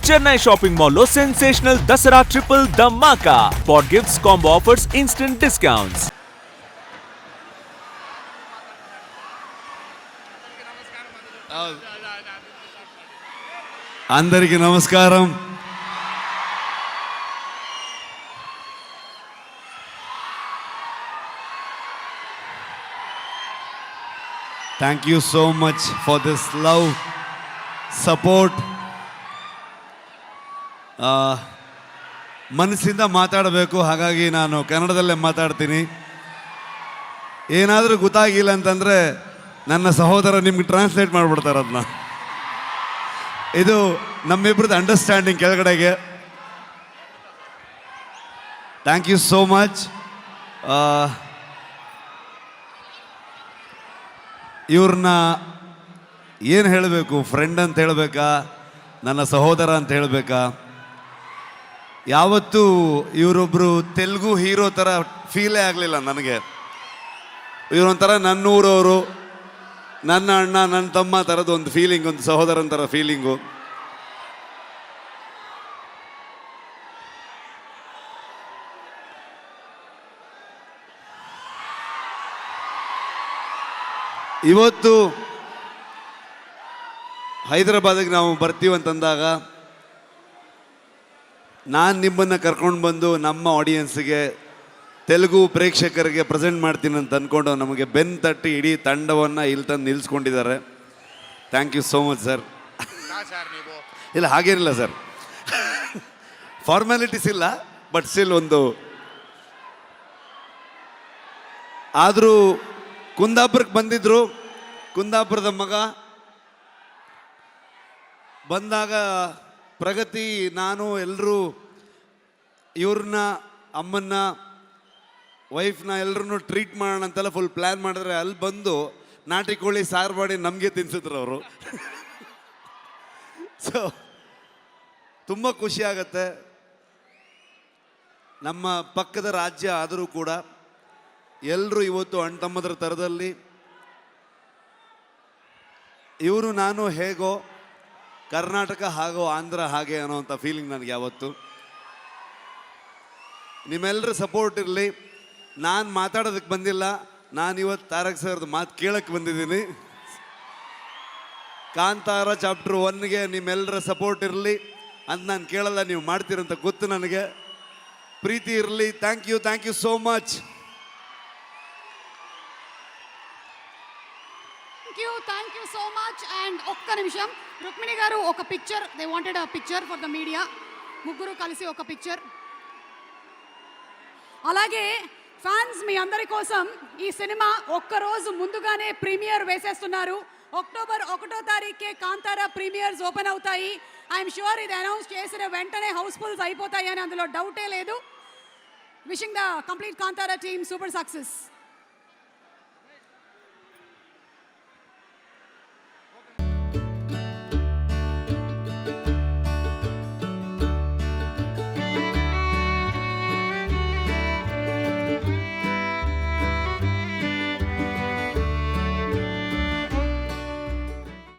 Chennai shopping mall లో sensational Dasara triple ధమాకా. Spot gifts, combo offers, instant discounts. అందరికీ నమస్కారం. Thank you so much for this love, support. ಮನಸ್ಸಿಂದ ಮಾತಾಡಬೇಕು, ಹಾಗಾಗಿ ನಾನು ಕನ್ನಡದಲ್ಲೇ ಮಾತಾಡ್ತೀನಿ. ಏನಾದರೂ ಗೊತ್ತಾಗಿಲ್ಲ ಅಂತಂದರೆ ನನ್ನ ಸಹೋದರ ನಿಮ್ಗೆ ಟ್ರಾನ್ಸ್ಲೇಟ್ ಮಾಡಿಬಿಡ್ತಾರೆ ಅದನ್ನ. ಇದು ನಮ್ಮಿಬ್ರದ್ದು ಅಂಡರ್ಸ್ಟ್ಯಾಂಡಿಂಗ್ ಕೆಳಗಡೆಗೆ. Thank you so much. ಇವ್ರನ್ನ ಏನು ಹೇಳಬೇಕು, ಫ್ರೆಂಡ್ ಅಂತ ಹೇಳಬೇಕಾ, ನನ್ನ ಸಹೋದರ ಅಂತ ಹೇಳಬೇಕಾ? ಯಾವತ್ತೂ ಇವರೊಬ್ಬರು ತೆಲುಗು ಹೀರೋ ಥರ ಫೀಲೇ ಆಗಲಿಲ್ಲ ನನಗೆ. ಇವರೊಂಥರ ನನ್ನೂರವರು, ನನ್ನ ಅಣ್ಣ, ನನ್ನ ತಮ್ಮ ಥರದ್ದು ಒಂದು ಫೀಲಿಂಗ್, ಒಂದು ಸಹೋದರನ ಥರ ಫೀಲಿಂಗು. ಇವತ್ತು ಹೈದರಾಬಾದಿಗೆ ನಾವು ಬರ್ತೀವಂತಂದಾಗ ನಾನು ನಿಮ್ಮನ್ನು ಕರ್ಕೊಂಡು ಬಂದು ನಮ್ಮ ಆಡಿಯನ್ಸಿಗೆ, ತೆಲುಗು ಪ್ರೇಕ್ಷಕರಿಗೆ ಪ್ರೆಸೆಂಟ್ ಮಾಡ್ತೀನಿ ಅಂತ ಅಂದ್ಕೊಂಡು ನಮಗೆ ಬೆನ್ನು ತಟ್ಟಿ ಇಡೀ ತಂಡವನ್ನು ಇಲ್ಲಿ ತಂದು ನಿಲ್ಲಿಸ್ಕೊಂಡಿದ್ದಾರೆ. Thank you so much sir. ಇಲ್ಲ ಹಾಗೇನಿಲ್ಲ ಸರ್, ಫಾರ್ಮ್ಯಾಲಿಟೀಸ್ ಇಲ್ಲ, ಬಟ್ ಸ್ಟಿಲ್ ಒಂದು. ಆದರೂ ಕುಂದಾಪುರಕ್ಕೆ ಬಂದಿದ್ದರು. ಕುಂದಾಪುರದ ಮಗ ಬಂದಾಗ ಪ್ರಗತಿ, ನಾನು ಎಲ್ಲರೂ ಇವ್ರನ್ನ, ಅಮ್ಮನ್ನ, ವೈಫ್ನ ಎಲ್ಲರೂ ಟ್ರೀಟ್ ಮಾಡೋಣ ಅಂತೆಲ್ಲ ಫುಲ್ ಪ್ಲ್ಯಾನ್ ಮಾಡಿದ್ರೆ, ಅಲ್ಲಿ ಬಂದು ನಾಟಿ ಕೋಳಿ ಸಾರು ಮಾಡಿ ನಮಗೆ ತಿನ್ಸಿದ್ರು ಅವರು. ಸೊ ತುಂಬ ಖುಷಿ ಆಗತ್ತೆ. ನಮ್ಮ ಪಕ್ಕದ ರಾಜ್ಯ ಆದರೂ ಕೂಡ ಎಲ್ಲರೂ ಇವತ್ತು ಅಣ್ಣ ತಮ್ಮದ್ರ ಥರದಲ್ಲಿ, ಇವರು ನಾನು ಹೇಗೋ, ಕರ್ನಾಟಕ ಹಾಗೋ, ಆಂಧ್ರ ಹಾಗೆ ಅನ್ನೋವಂಥ ಫೀಲಿಂಗ್ ನನಗೆ ಯಾವತ್ತು. ನಿಮ್ಮೆಲ್ಲರ ಸಪೋರ್ಟ್ ಇರಲಿ. ನಾನು ಮಾತಾಡೋದಕ್ಕೆ ಬಂದಿಲ್ಲ, ನಾನು ಇವತ್ತು ತಾರಕ್ ಸರ್ದು ಮಾತು ಕೇಳಕ್ಕೆ ಬಂದಿದ್ದೀನಿ. ಕಾಂತಾರ ಚಾಪ್ಟರ್ 1ಗೆ ನಿಮ್ಮೆಲ್ಲರ ಸಪೋರ್ಟ್ ಇರಲಿ ಅಂತ ನಾನು ಕೇಳಲ್ಲ, ನೀವು ಮಾಡ್ತೀರಂತ ಗೊತ್ತು ನನಗೆ. ಪ್ರೀತಿ ಇರಲಿ. Thank you so much. Thank you so much. And ఒక్క నిమిషం, రుక్మిణి గారు ఒక picture, they wanted a picture for the media. ముగ్గురు కలిసి ఒక పిక్చర్. అలాగే ఫ్యాన్స్ మీ అందరి కోసం ఈ సినిమా ఒక్కరోజు ముందుగానే ప్రీమియర్ వేసేస్తున్నారు. అక్టోబర్ 1వ తారీఖుకే కాంతారా ప్రీమియర్స్ ఓపెన్ అవుతాయి. ఐఎమ్ షూర్ ఇది అనౌన్స్ చేసిన వెంటనే హౌస్ఫుల్స్ అయిపోతాయి అని అందులో డౌటే లేదు. Wishing the complete Kantara team super success.